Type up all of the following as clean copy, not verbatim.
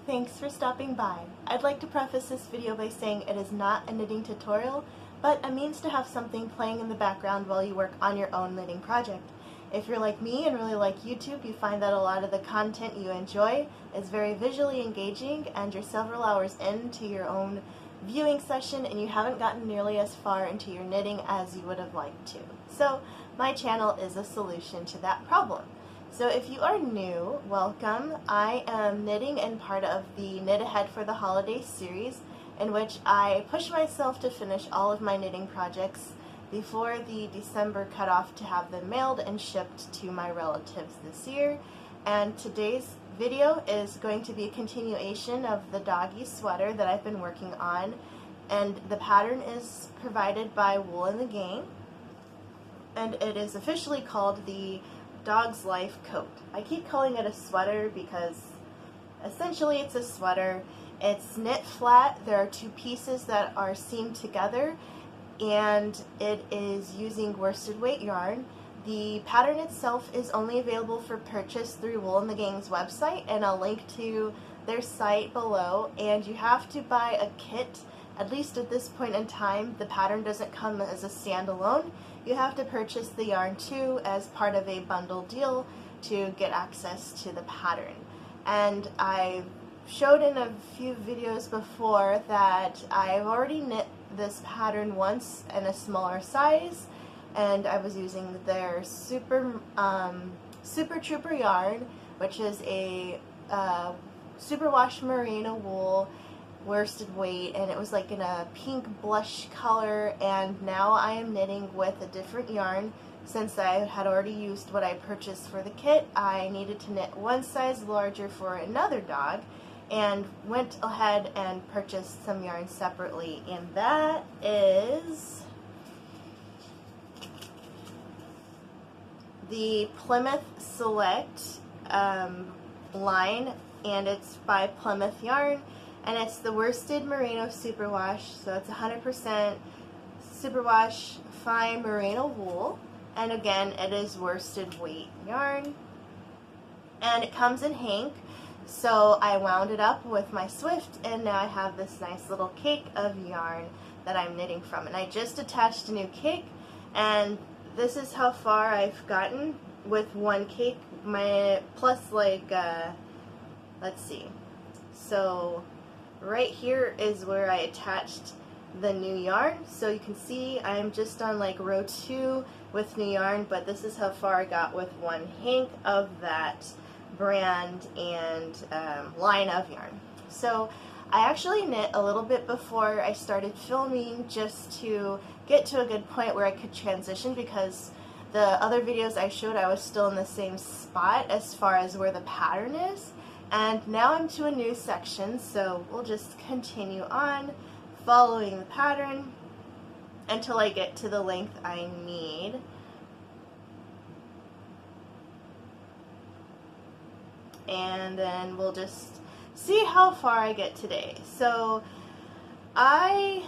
Thanks for stopping by. I'd like to preface this video by saying it is not a knitting tutorial, but a means to have something playing in the background while you work on your own knitting project. If you're like me and really like YouTube, you find that a lot of the content you enjoy is very visually engaging and you're several hours into your own viewing session and you haven't gotten nearly as far into your knitting as you would have liked to. So my channel is a solution to that problem. So if you are new, welcome. I am knitting in part of the Knit Ahead for the Holidays series, in which I push myself to finish all of my knitting projects before the December cutoff to have them mailed and shipped to my relatives this year. And today's video is going to be a continuation of the Doggy sweater that I've been working on, and the pattern is provided by Wool and the Gang, and it is officially called the Dog's Life coat. I keep calling it a sweater because essentially it's a sweater. It's knit flat. There are two pieces that are seamed together, and it is using worsted weight yarn. The pattern itself is only available for purchase through Wool and the Gang's website, and I'll link to their site below. And you have to buy a kit. At least at this point in time, the pattern doesn't come as a standalone. You have to purchase the yarn too as part of a bundle deal to get access to the pattern. And I showed in a few videos before that I've already knit this pattern once in a smaller size, and I was using their Super Trooper yarn, which is a superwash merino wool worsted weight, and it was like in a pink blush color. And now I am knitting with a different yarn. Since I had already used what I purchased for the kit, I needed to knit one size larger for another dog, and went ahead and purchased some yarn separately, and that is the Plymouth Select line, and it's by Plymouth Yarn, and it's the worsted merino superwash, so it's 100% superwash fine merino wool, and again it is worsted weight yarn, and it comes in hank. So I wound it up with my Swift, and now I have this nice little cake of yarn that I'm knitting from, and I just attached a new cake, and this is how far I've gotten with one cake, plus like let's see, so right here is where I attached the new yarn. So you can see I'm just on like row 2 with new yarn, but this is how far I got with one hank of that brand and line of yarn. So I actually knit a little bit before I started filming, just to get to a good point where I could transition, because the other videos I showed I was still in the same spot as far as where the pattern is. And now I'm to a new section, so we'll just continue on following the pattern until I get to the length I need. And then we'll just see how far I get today. So I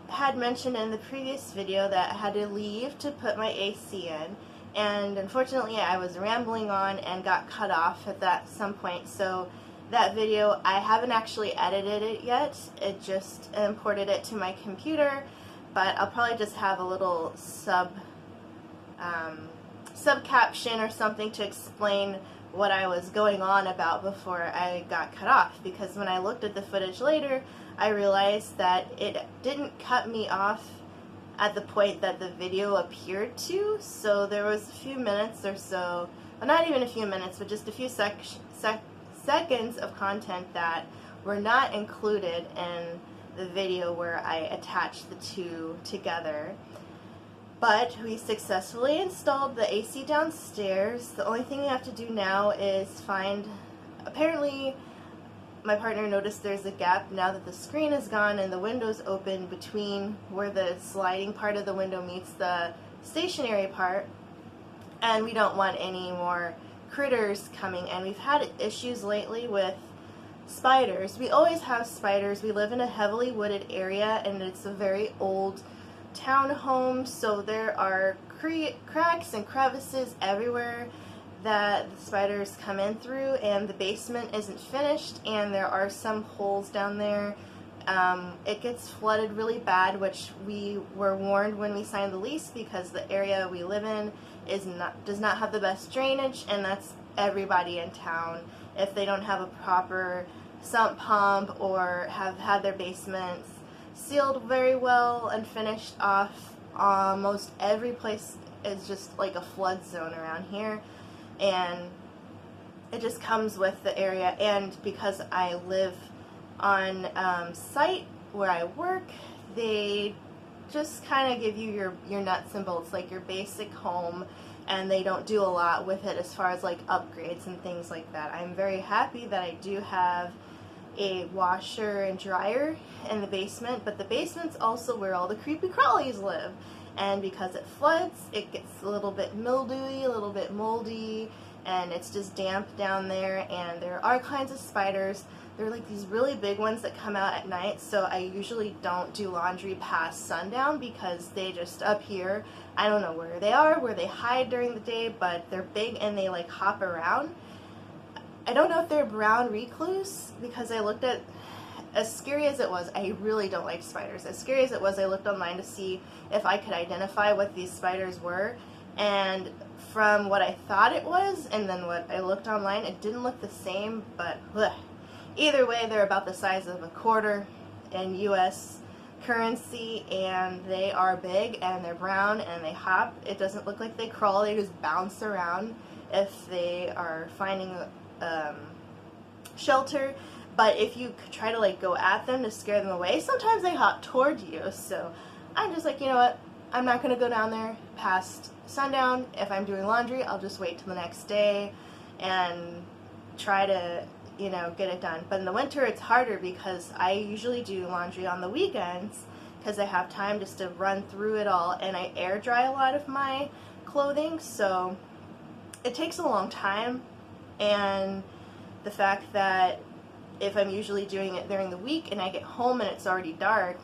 had mentioned in the previous video that I had to leave to put my AC in, and unfortunately I was rambling on and got cut off at that some point. So that video, I haven't actually edited it yet. It just imported it to my computer, but I'll probably just have a little sub caption or something to explain what I was going on about before I got cut off, because when I looked at the footage later, I realized that it didn't cut me off at the point that the video appeared to. So there was a few minutes or so, well, not even a few minutes, but just a few seconds of content that were not included in the video where I attached the two together. But we successfully installed the AC downstairs. The only thing we have to do now is find, apparently my partner noticed there's a gap now that the screen is gone and the window's open between where the sliding part of the window meets the stationary part, and we don't want any more critters coming in. We've had issues lately with spiders. We always have spiders. We live in a heavily wooded area, and it's a very old townhome, so there are cracks and crevices everywhere, that the spiders come in through, and the basement isn't finished, and there are some holes down there. It gets flooded really bad, which we were warned when we signed the lease, because the area we live in does not have the best drainage, and that's everybody in town. If they don't have a proper sump pump or have had their basements sealed very well and finished off, almost every place is just like a flood zone around here, and it just comes with the area. And because I live on site where I work, they just kind of give you your nuts and bolts, like your basic home, and they don't do a lot with it as far as like upgrades and things like that. I'm very happy that I do have a washer and dryer in the basement, but the basement's also where all the creepy crawlies live, and because it floods, it gets a little bit mildewy, a little bit moldy, and it's just damp down there, and there are all kinds of spiders. They're like these really big ones that come out at night, so I usually don't do laundry past sundown because they just up here, I don't know where they are, where they hide during the day, but they're big and they like hop around. I don't know if they're brown recluse, because I looked at, as scary as it was, I really don't like spiders. As scary as it was, I looked online to see if I could identify what these spiders were, and from what I thought it was and then what I looked online, it didn't look the same, but ugh. Either way, they're about the size of a quarter in US currency, and they are big, and they're brown, and they hop. It doesn't look like they crawl, they just bounce around if they are finding shelter. But if you try to like go at them to scare them away, sometimes they hop toward you. So I'm just like, you know what, I'm not going to go down there past sundown. If I'm doing laundry, I'll just wait till the next day and try to, you know, get it done. But in the winter it's harder, because I usually do laundry on the weekends because I have time just to run through it all, and I air dry a lot of my clothing, so it takes a long time. And the fact that if I'm usually doing it during the week and I get home and it's already dark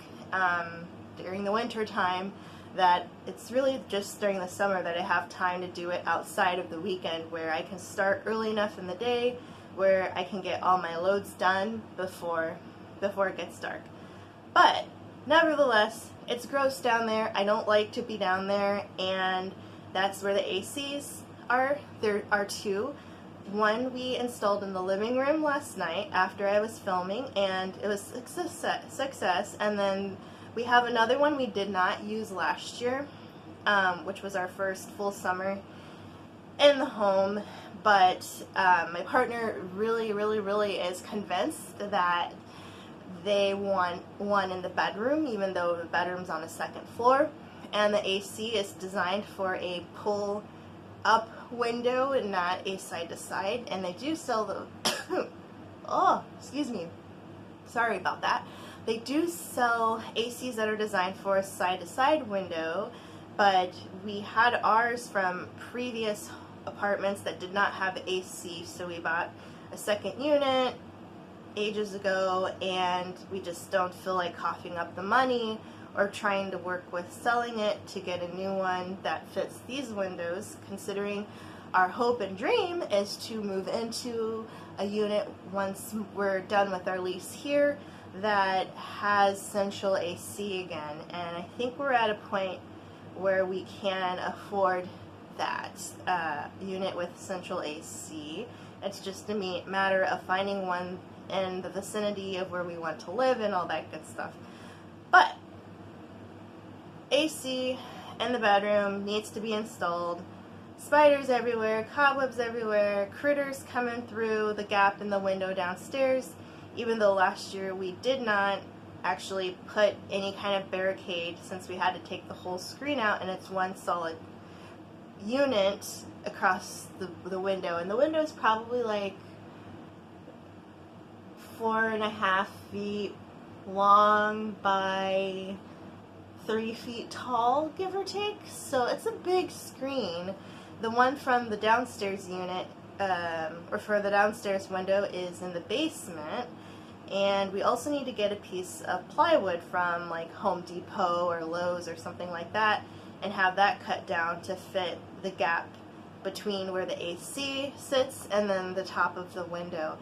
during the winter time, that it's really just during the summer that I have time to do it outside of the weekend, where I can start early enough in the day where I can get all my loads done before it gets dark. But nevertheless, it's gross down there. I don't like to be down there, and that's where the ACs are. There are two. One we installed in the living room last night after I was filming, and it was a success. And then we have another one we did not use last year, which was our first full summer in the home. But my partner really is convinced that they want one in the bedroom, even though the bedroom's on the second floor. And the AC is designed for a pull-up window and not a side-to-side. And they do sell the... oh, excuse me. Sorry about that. They do sell ACs that are designed for a side-to-side window, but we had ours from previous apartments that did not have AC, so we bought a second unit ages ago, and we just don't feel like coughing up the money or trying to work with selling it to get a new one that fits these windows, considering our hope and dream is to move into a unit once we're done with our lease here that has central AC again. And I think we're at a point where we can afford that unit with central AC. It's just a matter of finding one in the vicinity of where we want to live and all that good stuff. But AC in the bedroom needs to be installed. Spiders everywhere, cobwebs everywhere, critters coming through the gap in the window downstairs, even though last year we did not actually put any kind of barricade, since we had to take the whole screen out and it's one solid unit across the window. And the window is probably like 4.5 feet long by 3 feet tall, give or take. So it's a big screen. The one from the downstairs unit, or for the downstairs window, is in the basement. And we also need to get a piece of plywood from like Home Depot or Lowe's or something like that, and have that cut down to fit the gap between where the AC sits and then the top of the window.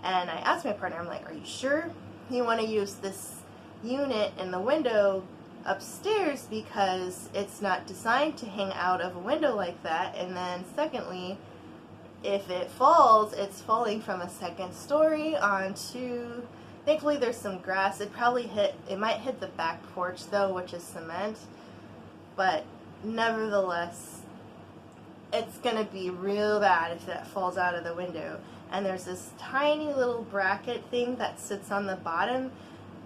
And I asked my partner, I'm like, are you sure you want to use this unit in the window upstairs, because it's not designed to hang out of a window like that? And then secondly, if it falls, it's falling from a second story onto, thankfully there's some grass. It might hit the back porch though, which is cement, but nevertheless, it's gonna be real bad if that falls out of the window. And there's this tiny little bracket thing that sits on the bottom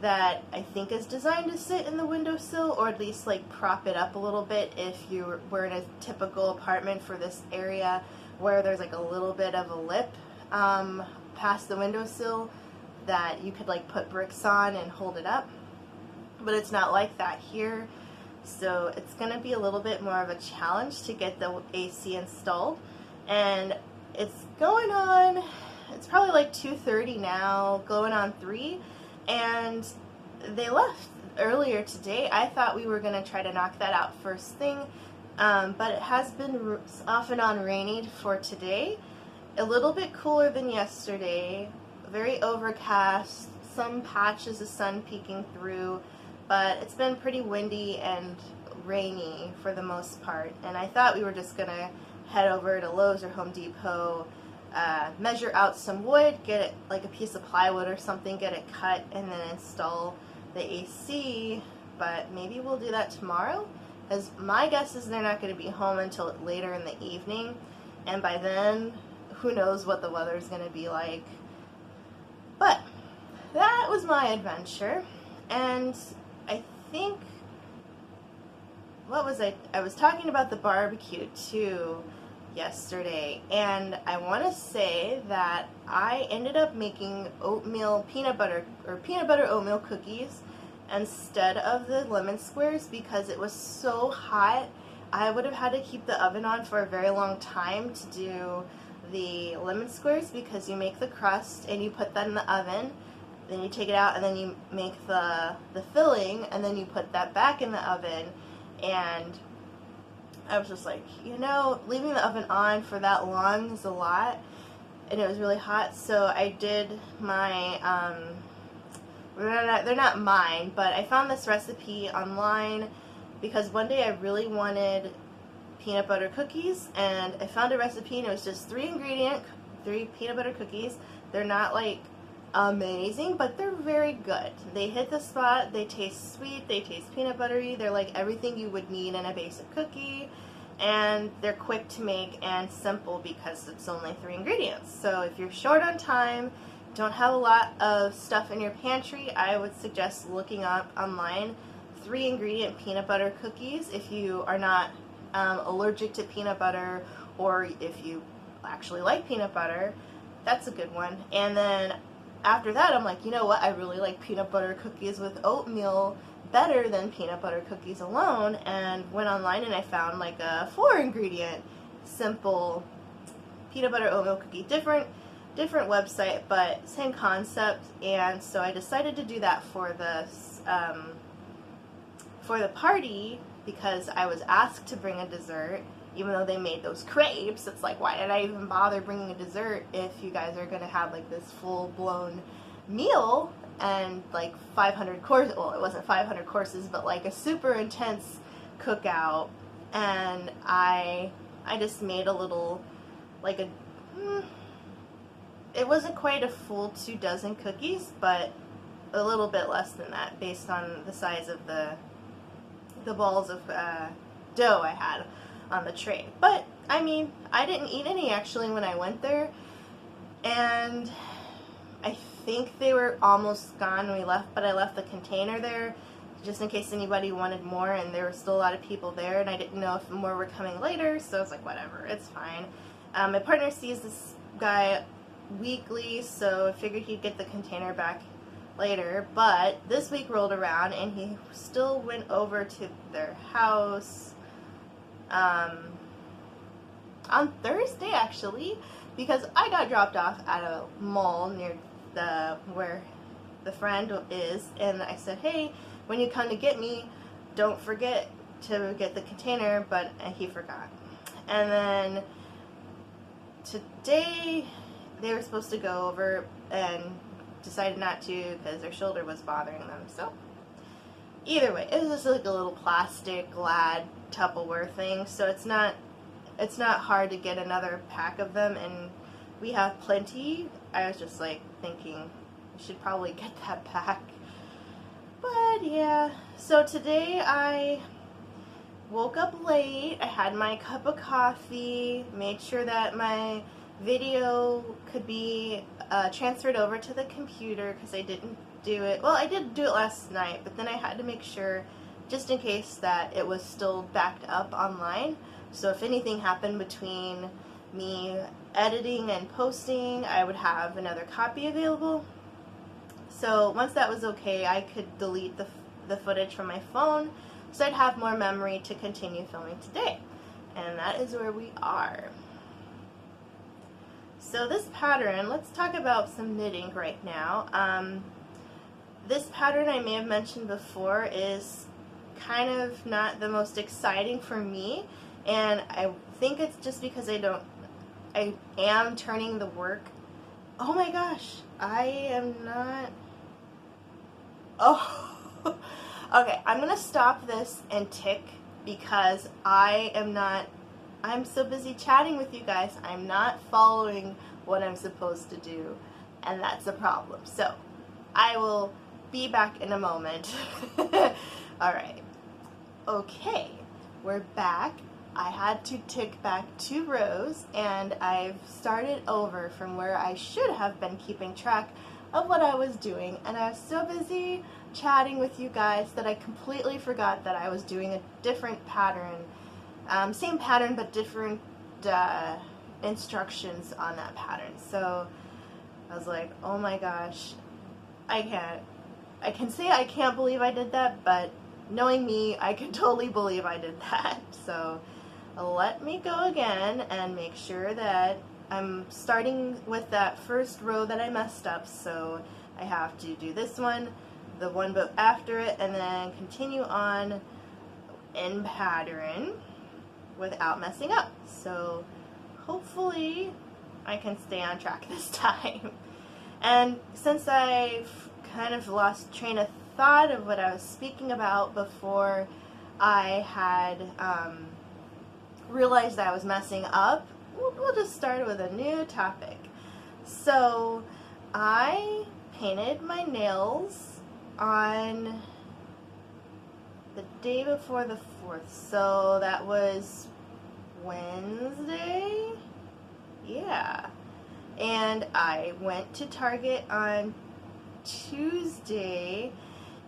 that I think is designed to sit in the windowsill, or at least like prop it up a little bit if you were in a typical apartment for this area where there's like a little bit of a lip past the windowsill that you could like put bricks on and hold it up. But it's not like that here, so it's going to be a little bit more of a challenge to get the AC installed. And it's going on, it's probably like 2:30 now, going on 3, and they left earlier today. I thought we were going to try to knock that out first thing, but it has been off and on rainy for today. A little bit cooler than yesterday, very overcast, some patches of sun peeking through, but it's been pretty windy and rainy for the most part. And I thought we were just going to head over to Lowe's or Home Depot, measure out some wood, get it like a piece of plywood or something, get it cut, and then install the AC. But maybe we'll do that tomorrow, as my guess is they're not going to be home until later in the evening, and by then who knows what the weather's going to be like. But that was my adventure. And I think, what was I was talking about the barbecue too yesterday, and I want to say that I ended up making peanut butter oatmeal cookies instead of the lemon squares, because it was so hot. I would have had to keep the oven on for a very long time to do the lemon squares, because you make the crust and you put that in the oven, then you take it out and then you make the filling, and then you put that back in the oven. And I was just like, you know, leaving the oven on for that long is a lot, and it was really hot. So I did my, they're not mine, but I found this recipe online because one day I really wanted peanut butter cookies, and I found a recipe, and it was just 3 peanut butter cookies. They're not like amazing, but they're very good. They hit the spot. They taste sweet, they taste peanut buttery, they're like everything you would need in a basic cookie, and they're quick to make and simple because it's only 3 ingredients. So if you're short on time, don't have a lot of stuff in your pantry, I would suggest looking up online 3 ingredient peanut butter cookies if you are not allergic to peanut butter, or if you actually like peanut butter. That's a good one. And then after that, I'm like, you know what, I really like peanut butter cookies with oatmeal better than peanut butter cookies alone, and went online and I found like a 4 ingredient simple peanut butter oatmeal cookie. Different website, but same concept. And so I decided to do that for the party, because I was asked to bring a dessert, even though they made those crepes. It's like, why did I even bother bringing a dessert if you guys are going to have like this full-blown meal and like 500 courses? Well, it wasn't 500 courses, but like a super intense cookout. And I just made a little, like it wasn't quite a full 2 dozen cookies, but a little bit less than that based on the size of the balls of dough I had on the tray. But I mean, I didn't eat any actually when I went there, and I think they were almost gone when we left, but I left the container there just in case anybody wanted more, and there were still a lot of people there, and I didn't know if more were coming later, so I was like, whatever, it's fine. My partner sees this guy weekly, so I figured he'd get the container back later. But this week rolled around and he still went over to their house on Thursday actually, because I got dropped off at a mall near where the friend is, and I said, hey, when you come to get me, don't forget to get the container, but he forgot. And then today they were supposed to go over and decided not to because their shoulder was bothering them. So either way, it was just like a little plastic Glad Tupperware thing, so it's not hard to get another pack of them, and we have plenty. I was just like thinking we should probably get that pack. But yeah, so today I woke up late, I had my cup of coffee, made sure that my video could be transferred over to the computer because I didn't do it. Well, I did do it last night, but then I had to make sure, just in case, that it was still backed up online. So if anything happened between me editing and posting, I would have another copy available. So once that was okay, I could delete the footage from my phone, so I'd have more memory to continue filming today. And that is where we are. So this pattern, let's talk about some knitting right now. This pattern, I may have mentioned before, is kind of not the most exciting for me, and I think it's just because I am turning the work. Oh my gosh, I am not. Oh, okay, I'm gonna stop this and tick because I'm so busy chatting with you guys, I'm not following what I'm supposed to do, and that's a problem. So I will be back in a moment. Alright. Okay, we're back. I had to tick back 2 rows, and I've started over from where I should have been keeping track of what I was doing, and I was so busy chatting with you guys that I completely forgot that I was doing a different pattern. Same pattern, but different instructions on that pattern. So I was like, oh my gosh, I can say I can't believe I did that, but knowing me, I can totally believe I did that. So let me go again and make sure that I'm starting with that first row that I messed up. So I have to do this one, the one after it, and then continue on in pattern without messing up. So hopefully I can stay on track this time. And since I've kind of lost train of thought of what I was speaking about before I had realized I was messing up, we'll just start with a new topic. So I painted my nails on the day before the 4th, so that was Wednesday? Yeah. And I went to Target on Tuesday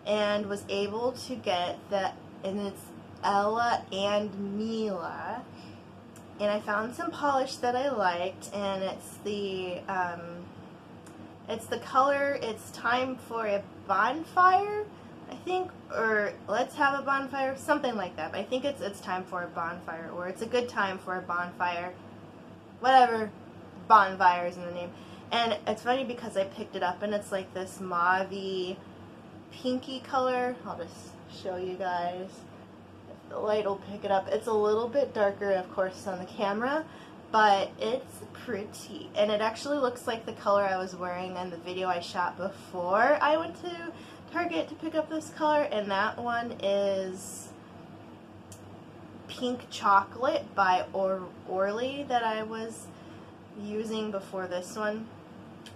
and was able to get that, and it's Ella and Mila, and I found some polish that I liked, and it's the color It's Time for a Bonfire, I think, or Let's Have a Bonfire, something like that. But I think it's Time for a Bonfire, or It's a Good Time for a Bonfire, whatever, bonfire is in the name. And it's funny because I picked it up and it's like this mauve-y, pinky color. I'll just show you guys if the light will pick it up. It's a little bit darker, of course, on the camera, but it's pretty. And it actually looks like the color I was wearing in the video I shot before I went to Target to pick up this color, and that one is Pink Chocolate by Orly that I was using before this one.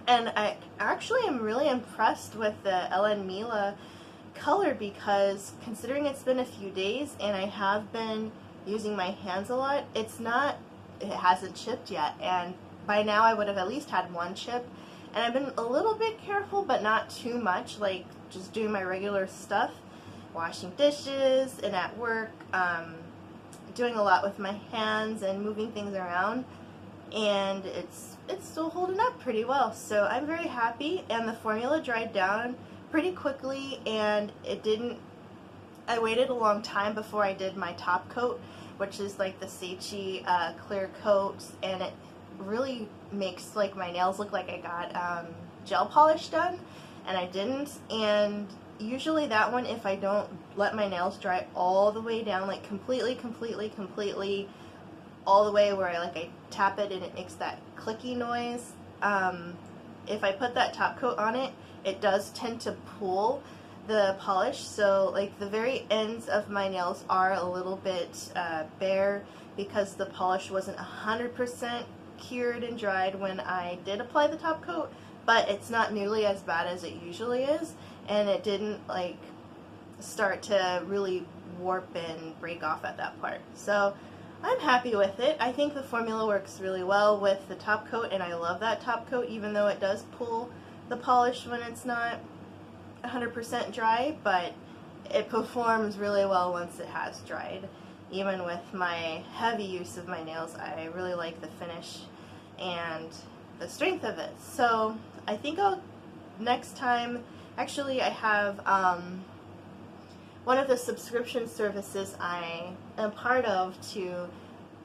And I actually am really impressed with the Ellen Mila color, because considering it's been a few days and I have been using my hands a lot, it hasn't chipped yet, and by now I would have at least had 1 chip. And I've been a little bit careful, but not too much, like just doing my regular stuff, washing dishes and at work, doing a lot with my hands and moving things around, and it's still holding up pretty well. So I'm very happy, and the formula dried down pretty quickly, and I waited a long time before I did my top coat, which is like the Seichi clear coat, and it really makes like my nails look like I got gel polish done, and I didn't. And usually that one, if I don't let my nails dry all the way down, like completely, all the way where I tap it and it makes that clicky noise. If I put that top coat on it, it does tend to pull the polish, so like the very ends of my nails are a little bit bare because the polish wasn't 100% cured and dried when I did apply the top coat, but it's not nearly as bad as it usually is, and it didn't like start to really warp and break off at that part. So I'm happy with it. I think the formula works really well with the top coat, and I love that top coat even though it does pull the polish when it's not 100% dry, but it performs really well once it has dried. Even with my heavy use of my nails, I really like the finish and the strength of it. So I think next time, actually I have one of the subscription services I am part of to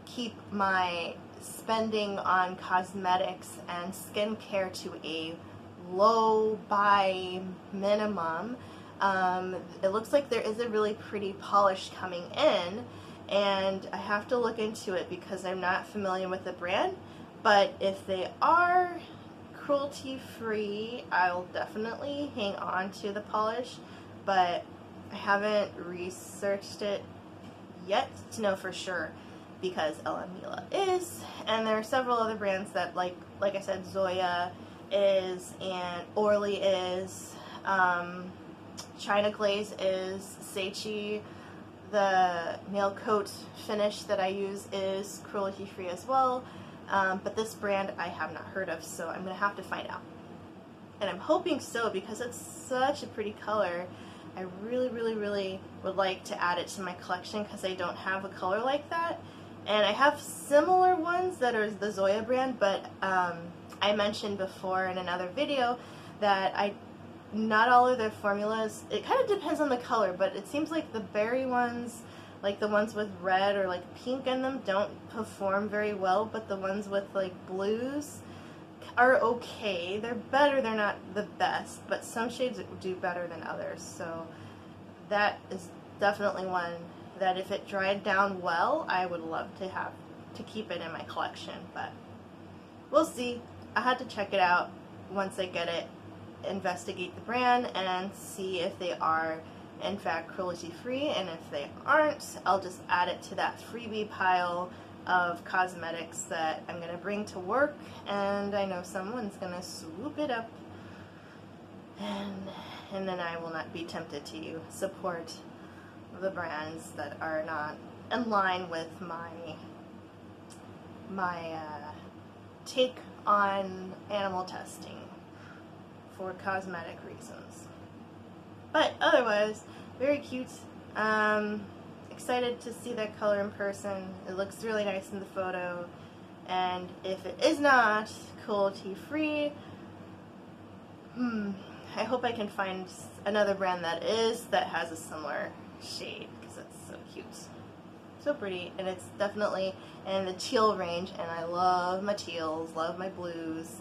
keep my spending on cosmetics and skincare to a low by minimum. It looks like there is a really pretty polish coming in, and I have to look into it because I'm not familiar with the brand, but if they are cruelty-free, I'll definitely hang on to the polish, but I haven't researched it yet to know for sure because Ella Mila is, and there are several other brands that like I said, Zoya is, and Orly is, China Glaze is, Seichi, the nail coat finish that I use is cruelty free as well, but this brand I have not heard of, so I'm going to have to find out. And I'm hoping so because it's such a pretty color. I really would like to add it to my collection because I don't have a color like that. And I have similar ones that are the Zoya brand, but I mentioned before in another video that not all of their formulas, it kind of depends on the color, but it seems like the berry ones, like the ones with red or like pink in them, don't perform very well, but the ones with like blues are okay. They're better, they're not the best, but some shades do better than others. So that is definitely one that if it dried down well, I would love to keep it in my collection, but we'll see. I had to check it out once I get it, investigate the brand, and see if they are in fact cruelty free, and if they aren't, I'll just add it to that freebie pile of cosmetics that I'm going to bring to work, and I know someone's going to swoop it up, and then I will not be tempted to support the brands that are not in line with my take on animal testing for cosmetic reasons. But otherwise, very cute. Excited to see that color in person. It looks really nice in the photo, and if it is not cruelty free, I hope I can find another brand that has a similar shade, because it's so cute, so pretty, and it's definitely in the teal range, and I love my teals, love my blues,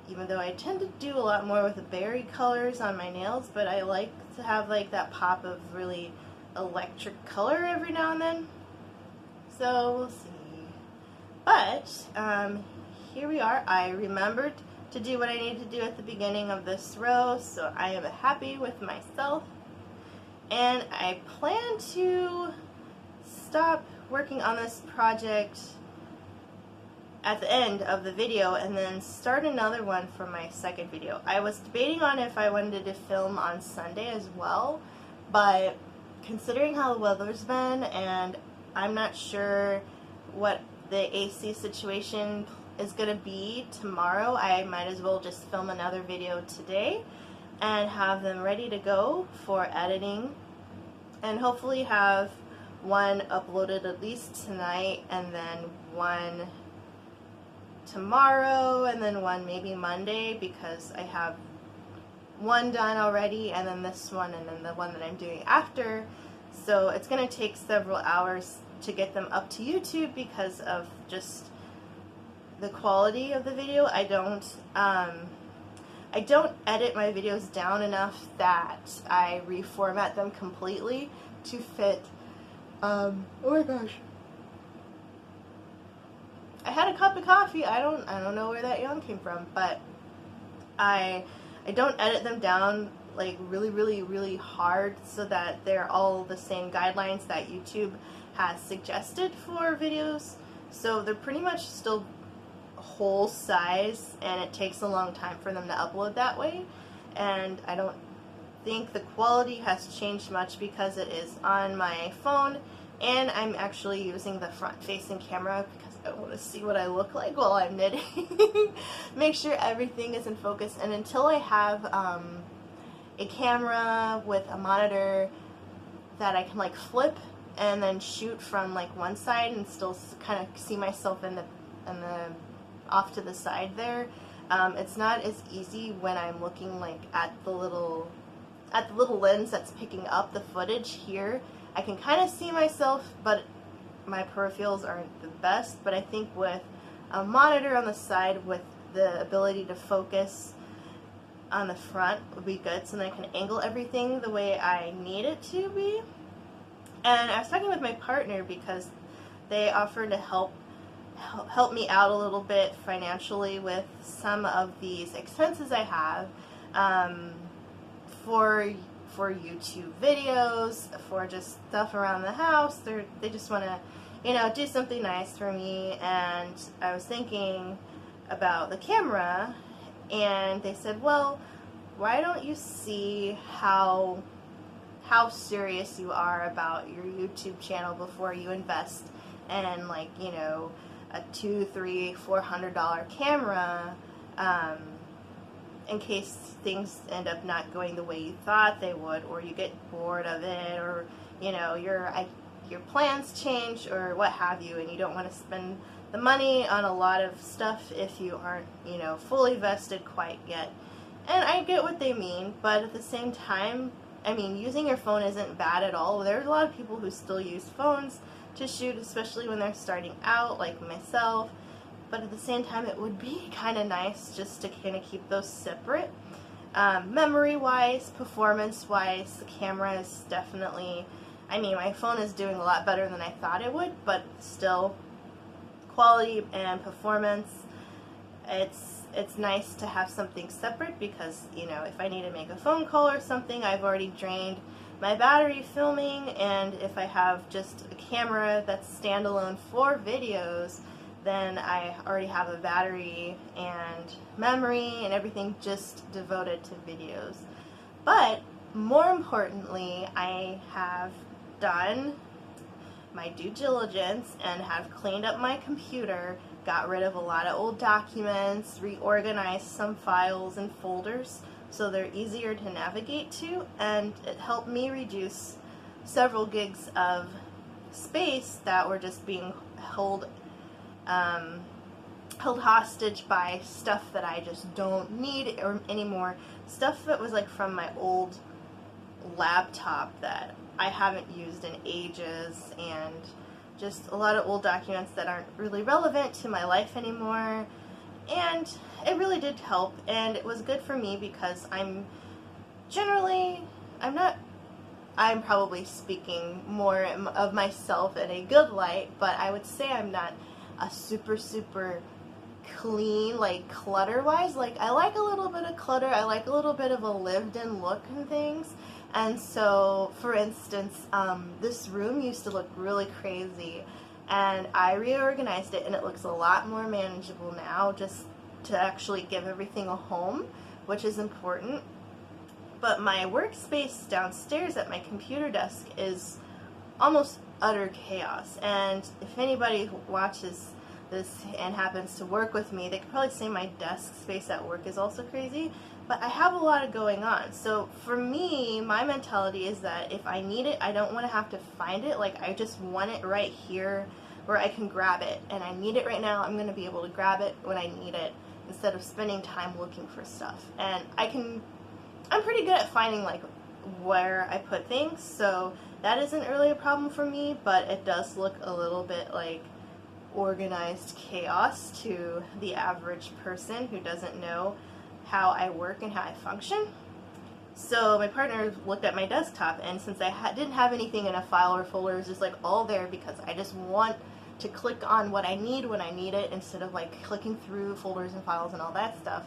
even though I tend to do a lot more with the berry colors on my nails, but I like to have like that pop of really electric color every now and then, so we'll see. But here we are. I remembered to do what I needed to do at the beginning of this row, so I am happy with myself, and I plan to stop working on this project at the end of the video and then start another one for my second video. I was debating on if I wanted to film on Sunday as well, but considering how the weather's been, and I'm not sure what the AC situation is going to be tomorrow, I might as well just film another video today and have them ready to go for editing, and hopefully have one uploaded at least tonight, and then one tomorrow, and then one maybe Monday, because I have one done already, and then this one, and then the one that I'm doing after. So it's going to take several hours to get them up to YouTube because of just the quality of the video. I don't edit my videos down enough that I reformat them completely to fit, oh my gosh, I had a cup of coffee. I don't know where that yawn came from, but I don't edit them down like really hard so that they're all the same guidelines that YouTube has suggested for videos. So they're pretty much still whole size, and it takes a long time for them to upload that way. And I don't think the quality has changed much because it is on my phone, and I'm actually using the front-facing camera because I want to see what I look like while I'm knitting. Make sure everything is in focus, and until I have a camera with a monitor that I can like flip and then shoot from like one side and still kind of see myself in the off to the side there, it's not as easy when I'm looking like at the little lens that's picking up the footage here. I can kind of see myself, but my peripherals aren't the best. But I think with a monitor on the side with the ability to focus on the front would be good, so then I can angle everything the way I need it to be. And I was talking with my partner because they offered to help me out a little bit financially with some of these expenses I have for YouTube videos, for just stuff around the house. They just want to, you know, do something nice for me. And I was thinking about the camera, and they said, well, why don't you see how serious you are about your YouTube channel before you invest in, like, you know, a $200, $300, $400 camera, in case things end up not going the way you thought they would, or you get bored of it, or, you know, your plans change, or what have you, and you don't want to spend the money on a lot of stuff if you aren't, you know, fully vested quite yet. And I get what they mean, but at the same time, I mean, using your phone isn't bad at all. There's a lot of people who still use phones to shoot, especially when they're starting out, like myself. But at the same time, it would be kind of nice just to kind of keep those separate. Memory-wise, performance-wise, the camera is definitely, I mean, my phone is doing a lot better than I thought it would, but still, quality and performance, it's nice to have something separate because, you know, if I need to make a phone call or something, I've already drained my battery filming, and if I have just a camera that's standalone for videos, then I already have a battery and memory and everything just devoted to videos. But more importantly, I have done my due diligence and have cleaned up my computer, got rid of a lot of old documents, reorganized some files and folders so they're easier to navigate to, and it helped me reduce several gigs of space that were just being held hostage by stuff that I just don't need anymore. Stuff that was like from my old laptop that I haven't used in ages, and just a lot of old documents that aren't really relevant to my life anymore. And it really did help, and it was good for me because I'm probably speaking more of myself in a good light, but I would say I'm not a super clean, like clutter wise. Like, I like a little bit of clutter, I like a little bit of a lived in look and things. And so, for instance, this room used to look really crazy, and I reorganized it, and it looks a lot more manageable now, just to actually give everything a home, which is important. But my workspace downstairs at my computer desk is almost utter chaos, and if anybody watches this and happens to work with me, they could probably say my desk space at work is also crazy. But I have a lot of going on. So for me, my mentality is that if I need it, I don't want to have to find it. Like, I just want it right here where I can grab it. And I need it right now, I'm going to be able to grab it when I need it instead of spending time looking for stuff. And I'm pretty good at finding like where I put things, so that isn't really a problem for me, but it does look a little bit like organized chaos to the average person who doesn't know how I work and how I function. So my partner looked at my desktop, and since I didn't have anything in a file or folder, it was just like all there because I just want to click on what I need when I need it instead of like clicking through folders and files and all that stuff.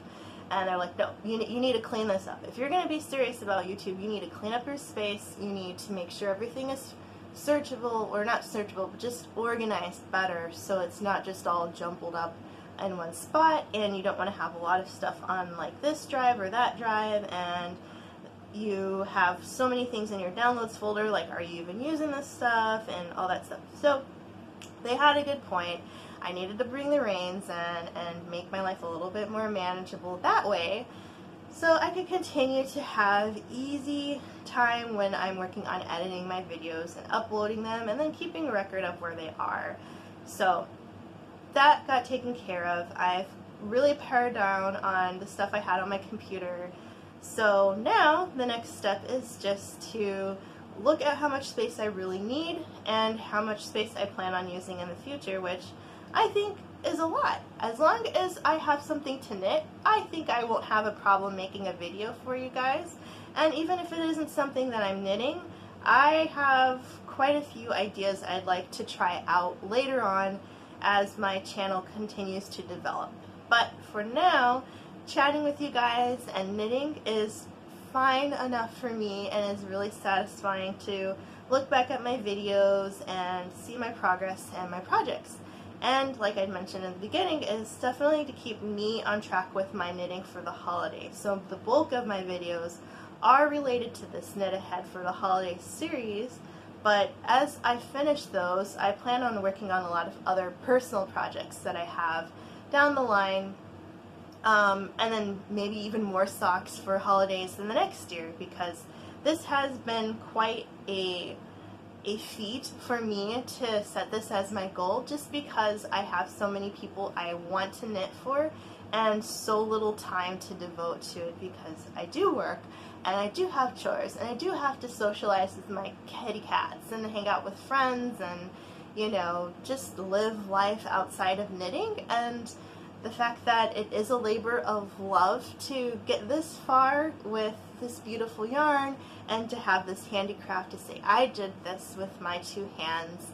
And they're like, no, you need to clean this up. If you're going to be serious about YouTube, you need to clean up your space. You need to make sure everything is searchable, or not searchable, but just organized better, so it's not just all jumbled up in one spot, and you don't want to have a lot of stuff on like this drive or that drive, and you have so many things in your downloads folder, like are you even using this stuff and all that stuff. So they had a good point. I needed to bring the reins and make my life a little bit more manageable that way, so I could continue to have easy time when I'm working on editing my videos and uploading them, and then keeping a record of where they are. So that got taken care of. I've really pared down on the stuff I had on my computer. So now the next step is just to look at how much space I really need and how much space I plan on using in the future, which I think is a lot. As long as I have something to knit, I think I won't have a problem making a video for you guys. And even if it isn't something that I'm knitting, I have quite a few ideas I'd like to try out later on as my channel continues to develop. But for now, chatting with you guys and knitting is fine enough for me, and is really satisfying to look back at my videos and see my progress and my projects. And like I mentioned in the beginning, is definitely to keep me on track with my knitting for the holidays. So the bulk of my videos are related to this Knit Ahead for the Holiday series, but as I finish those, I plan on working on a lot of other personal projects that I have down the line, and then maybe even more socks for holidays in the next year, because this has been quite a feat for me to set this as my goal, just because I have so many people I want to knit for and so little time to devote to it, because I do work and I do have chores and I do have to socialize with my kitty cats and hang out with friends and, you know, just live life outside of knitting. And the fact that it is a labor of love to get this far with this beautiful yarn, and to have this handicraft to say I did this with my two hands,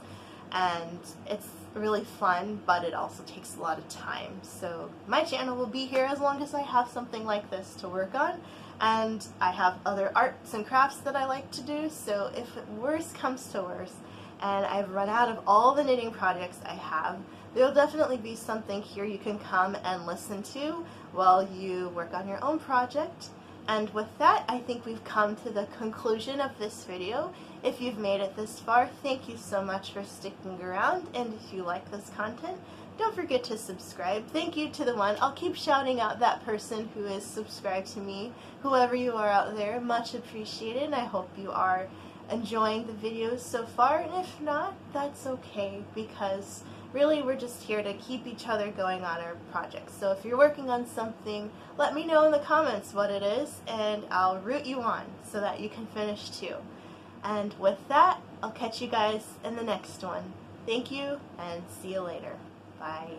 and it's really fun, but it also takes a lot of time. So my channel will be here as long as I have something like this to work on, and I have other arts and crafts that I like to do. So if worse comes to worse and I've run out of all the knitting projects I have, there'll definitely be something here you can come and listen to while you work on your own project. And with that, I think we've come to the conclusion of this video. If you've made it this far, thank you so much for sticking around, and if you like this content, don't forget to subscribe. Thank you to the one, I'll keep shouting out that person who is subscribed to me, whoever you are out there, much appreciated, and I hope you are enjoying the videos so far, and if not, that's okay, because really we're just here to keep each other going on our projects. So if you're working on something, let me know in the comments what it is, and I'll root you on so that you can finish too. And with that, I'll catch you guys in the next one. Thank you, and see you later. Bye.